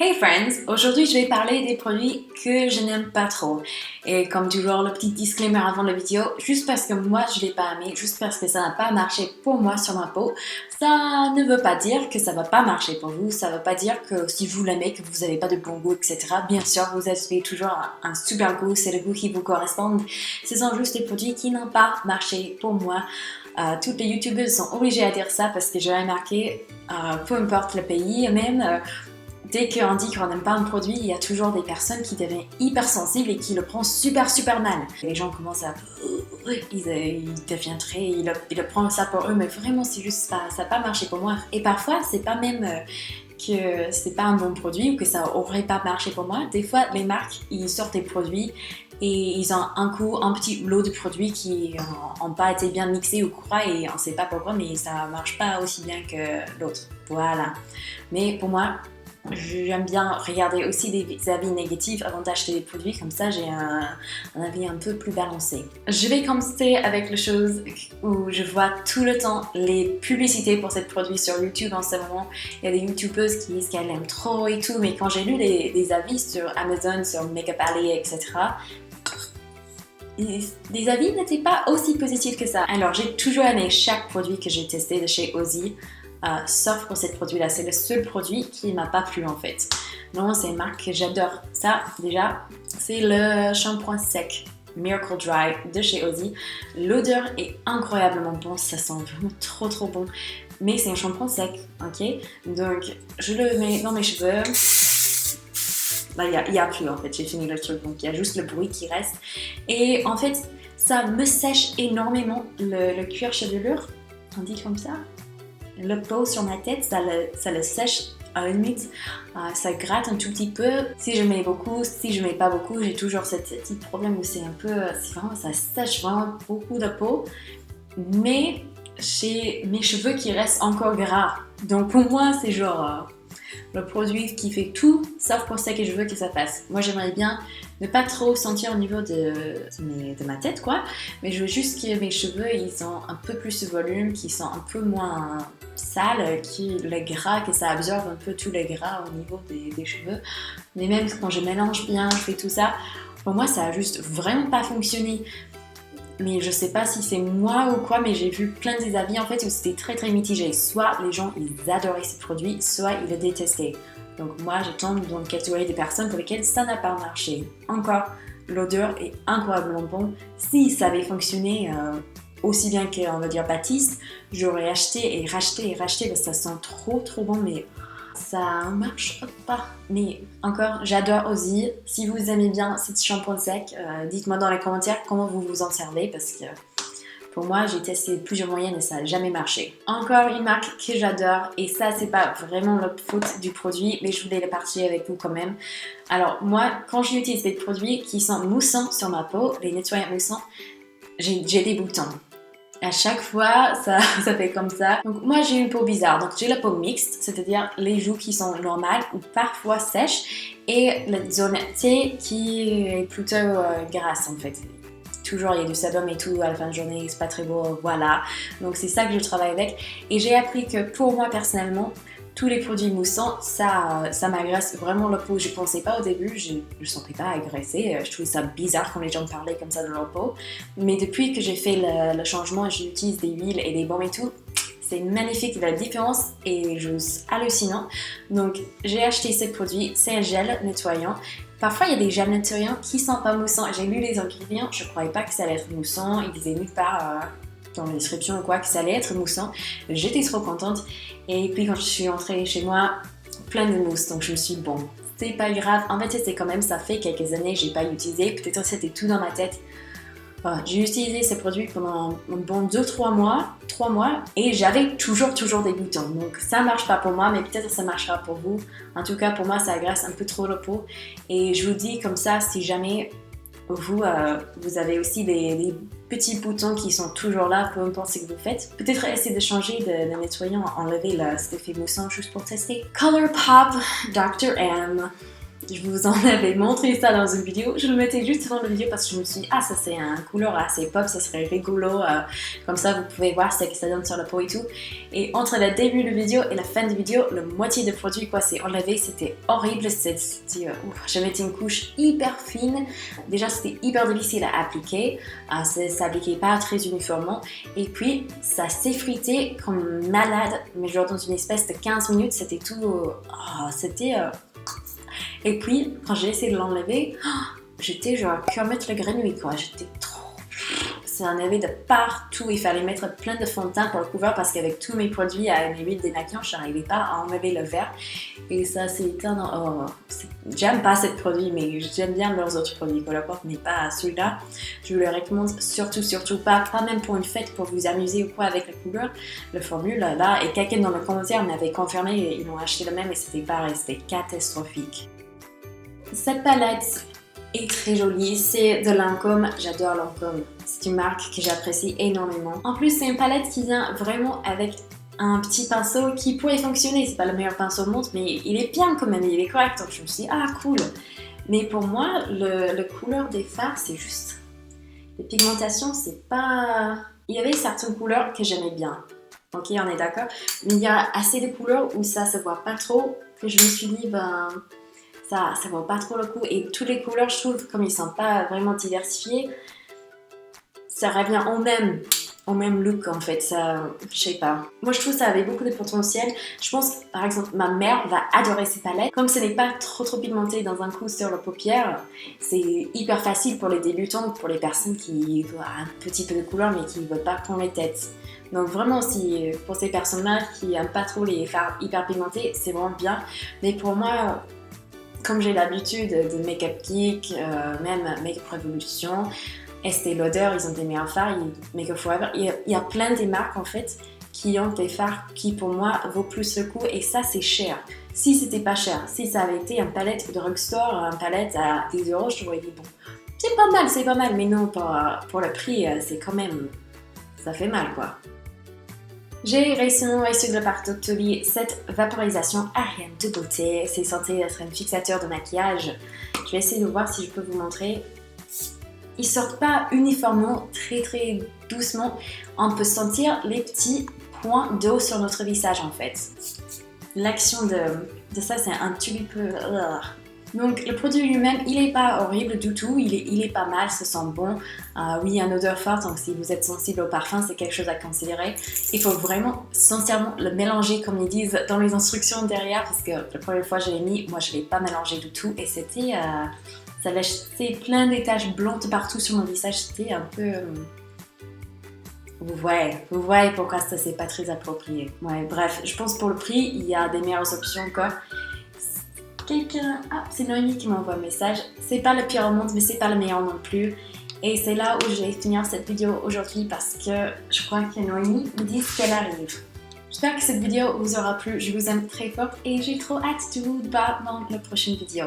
Hey friends, aujourd'hui je vais parler des produits que je n'aime pas trop. Et comme toujours, le petit disclaimer avant la vidéo, juste parce que moi je l'ai pas aimé, juste parce que ça n'a pas marché pour moi sur ma peau, ça ne veut pas dire que ça va pas marcher pour vous, ça veut pas dire que si vous l'aimez, que vous n'avez pas de bon goût, etc. Bien sûr, vous avez toujours un super goût, c'est le goût qui vous correspond. Ce sont juste des produits qui n'ont pas marché pour moi. Toutes les youtubeuses sont obligées à dire ça parce que j'ai remarqué, peu importe le pays, même dès qu'on dit qu'on n'aime pas un produit, il y a toujours des personnes qui deviennent hyper sensibles et qui le prennent super mal. Les gens commencent à... Ils deviennent très... Ils le prennent ça pour eux, mais vraiment c'est juste pas... Ça n'a pas marché pour moi. Et parfois, c'est pas même... que c'est pas un bon produit ou que ça aurait pas marché pour moi. Des fois, les marques, ils sortent des produits et ils ont un petit lot de produits qui n'ont pas été bien mixés ou quoi et on sait pas pourquoi, mais ça marche pas aussi bien que l'autre. Voilà. Mais pour moi, j'aime bien regarder aussi des avis négatifs avant d'acheter des produits, comme ça j'ai un avis un peu plus balancé. Je vais commencer avec les choses où je vois tout le temps les publicités pour ces produits sur YouTube en ce moment. Il y a des youtubeuses qui disent qu'elles aiment trop et tout, mais quand j'ai lu des avis sur Amazon, sur Makeup Alley, etc., les avis n'étaient pas aussi positifs que ça. Alors j'ai toujours aimé chaque produit que j'ai testé de chez Aussie. Sauf pour ce produit-là, c'est le seul produit qui m'a pas plu en fait. Non, c'est une marque que j'adore. Ça, déjà, c'est le shampoing sec Miracle Dry de chez Aussie. L'odeur est incroyablement bonne, ça sent vraiment trop bon. Mais c'est un shampoing sec, ok? Donc, je le mets dans mes cheveux. Là, il y a plus en fait, j'ai fini le truc, donc il y a juste le bruit qui reste. Et en fait, ça me sèche énormément le cuir chevelu, on dit comme ça. Le peau sur ma tête, ça le sèche à la limite, ça gratte un tout petit peu. Si je mets beaucoup, si je mets pas beaucoup, j'ai toujours ce petit problème où c'est vraiment, ça sèche vraiment beaucoup de peau. Mais j'ai mes cheveux qui restent encore gras. Donc pour moi, c'est genre le produit qui fait tout, sauf pour ça que je veux que ça fasse. Moi, j'aimerais bien ne pas trop sentir au niveau de ma tête, quoi. Mais je veux juste que mes cheveux, ils ont un peu plus de volume, qu'ils sont un peu moins sales, le gras, que ça absorbe un peu tout le gras au niveau des cheveux. Mais même quand je mélange bien, je fais tout ça, pour moi, ça a juste vraiment pas fonctionné. Mais je sais pas si c'est moi ou quoi, mais j'ai vu plein des avis en fait où c'était très mitigé. Soit les gens ils adoraient ces produits, soit ils le détestaient. Donc moi je tombe dans une catégorie des personnes pour lesquelles ça n'a pas marché. Encore, l'odeur est incroyablement bonne. Si ça avait fonctionné aussi bien qu'on va dire Baptiste, j'aurais acheté et racheté parce que ça sent trop bon, mais ça marche pas. Mais encore, j'adore Aussie. Si vous aimez bien cette shampoing sec, dites-moi dans les commentaires comment vous vous en servez parce que pour moi, j'ai testé plusieurs moyens et ça n'a jamais marché. Encore une marque que j'adore et ça, c'est pas vraiment la faute du produit, mais je voulais le partager avec vous quand même. Alors moi, quand j'utilise des produits qui sont moussants sur ma peau, les nettoyants moussants, j'ai des boutons. À chaque fois, ça fait comme ça. Donc moi, j'ai une peau bizarre. Donc j'ai la peau mixte, c'est-à-dire les joues qui sont normales ou parfois sèches et la zone T qui est plutôt grasse en fait. Toujours, il y a du sébum et tout à la fin de journée, c'est pas très beau, voilà. Donc c'est ça que je travaille avec. Et j'ai appris que pour moi personnellement, tous les produits moussants, ça m'agresse vraiment la peau. Je pensais pas au début, je ne sentais pas agressée. Je trouvais ça bizarre quand les gens parlaient comme ça de leur peau. Mais depuis que j'ai fait le changement, j'utilise des huiles et des baumes et tout. C'est magnifique, la différence est juste hallucinante. Donc j'ai acheté ces produits, c'est un gel nettoyant. Parfois, il y a des gels nettoyants qui sont pas moussants. J'ai lu les ingrédients, je croyais pas que ça allait être moussant. Ils disaient nulle part dans la description ou quoi que ça allait être moussant. J'étais trop contente. Et puis quand je suis rentrée chez moi, plein de mousse. Donc je me suis dit, bon, c'est pas grave. En fait, c'est quand même, ça fait quelques années que j'ai pas utilisé. Peut-être que c'était tout dans ma tête. Voilà, j'ai utilisé ces produits pendant un bon 2-3 mois, 3 mois, et j'avais toujours des boutons. Donc ça marche pas pour moi, mais peut-être ça marchera pour vous. En tout cas, pour moi, ça agresse un peu trop la peau. Et je vous dis comme ça, si jamais vous avez aussi des petits boutons qui sont toujours là, peu importe ce que vous faites, peut-être essayez de changer de nettoyant, enlever cet effet moussant juste pour tester. Colourpop Dr. M. je vous en avais montré ça dans une vidéo. Je le mettais juste avant la vidéo parce que je me suis dit, ah, ça c'est un couleur assez pop, ça serait rigolo. Comme ça, vous pouvez voir ce que ça donne sur la peau et tout. Et entre le début de la vidéo et la fin de la vidéo, la moitié de produit quoi s'est enlevé. C'était horrible. Je mettais une couche hyper fine. Déjà, c'était hyper difficile à appliquer. Ça s'appliquait pas très uniformément. Et puis, ça s'effritait comme malade. Mais genre dans une espèce de 15 minutes, c'était tout... Et puis, quand j'ai essayé de l'enlever, j'étais genre Kermit le Grenouille, quoi. J'étais trop... Ça en avait de partout. Il fallait mettre plein de fond de teint pour le couvert parce qu'avec tous mes produits à une huile démaquillant, je n'arrivais pas à enlever le verre. Et ça, c'est étonnant. J'aime pas ce produit, mais j'aime bien leurs autres produits Colourpop, mais pas celui-là. Je vous le recommande surtout pas même pour une fête, pour vous amuser ou quoi avec la couleur, le formule là. Et quelqu'un dans le commentaire m'avait confirmé, ils ont acheté le même et c'était pareil, c'était catastrophique. Cette palette est très jolie, c'est de Lancôme, j'adore Lancôme, c'est une marque que j'apprécie énormément. En plus c'est une palette qui vient vraiment avec un petit pinceau qui pourrait fonctionner, c'est pas le meilleur pinceau au monde mais il est bien quand même, il est correct, donc je me suis dit ah cool. Mais pour moi le couleur des fards c'est juste, les pigmentations c'est pas... Il y avait certaines couleurs que j'aimais bien, ok on est d'accord, mais il y a assez de couleurs où ça se voit pas trop que je me suis dit ça vaut pas trop le coup. Et toutes les couleurs, je trouve, comme ils sont pas vraiment diversifiés, ça revient au même look en fait. Ça, je sais pas. Moi, je trouve que ça avait beaucoup de potentiel. Je pense que, par exemple, ma mère va adorer ces palettes. Comme ce n'est pas trop pigmenté dans un coup sur la paupière, c'est hyper facile pour les débutants, pour les personnes qui veulent un petit peu de couleur mais qui ne veulent pas prendre les têtes. Donc vraiment, si pour ces personnes-là qui n'aiment pas trop les fards hyper pigmentés, c'est vraiment bien. Mais pour moi... Comme j'ai l'habitude de Make-up Geek, même Make-up Revolution, Estée Lauder, ils ont des meilleurs fards, Make-up Forever, il y a plein de marques en fait qui ont des fards qui pour moi vaut plus le coup et ça c'est cher. Si c'était pas cher, si ça avait été une palette de drugstore, une palette à 10 €, je t'aurais dit bon, c'est pas mal, mais non, pour le prix, c'est quand même, ça fait mal quoi. J'ai récemment reçu de la part d'Octoly cette vaporisation Ariane de beauté. C'est censé être un fixateur de maquillage. Je vais essayer de voir si je peux vous montrer. Ils sortent pas uniformément, très doucement. On peut sentir les petits points d'eau sur notre visage en fait. L'action de ça c'est un petit peu... Donc le produit lui-même, il n'est pas horrible du tout, il est pas mal, ça sent bon. Oui, il y a une odeur forte, donc si vous êtes sensible au parfum, c'est quelque chose à considérer. Il faut vraiment sincèrement le mélanger comme ils disent dans les instructions derrière, parce que la première fois que je l'ai mis, moi je ne l'ai pas mélangé du tout et c'était... ça laissait plein de taches blanches partout sur mon visage, c'était un peu... Vous voyez pourquoi ça c'est pas très approprié. Ouais, bref, je pense pour le prix, il y a des meilleures options quoi. Quelqu'un... Ah, c'est Noémie qui m'envoie un message. C'est pas le pire au monde, mais c'est pas le meilleur non plus. Et c'est là où je vais finir cette vidéo aujourd'hui parce que je crois que Noémie me dit qu'elle arrive. J'espère que cette vidéo vous aura plu. Je vous aime très fort et j'ai trop hâte de vous voir dans la prochaine vidéo.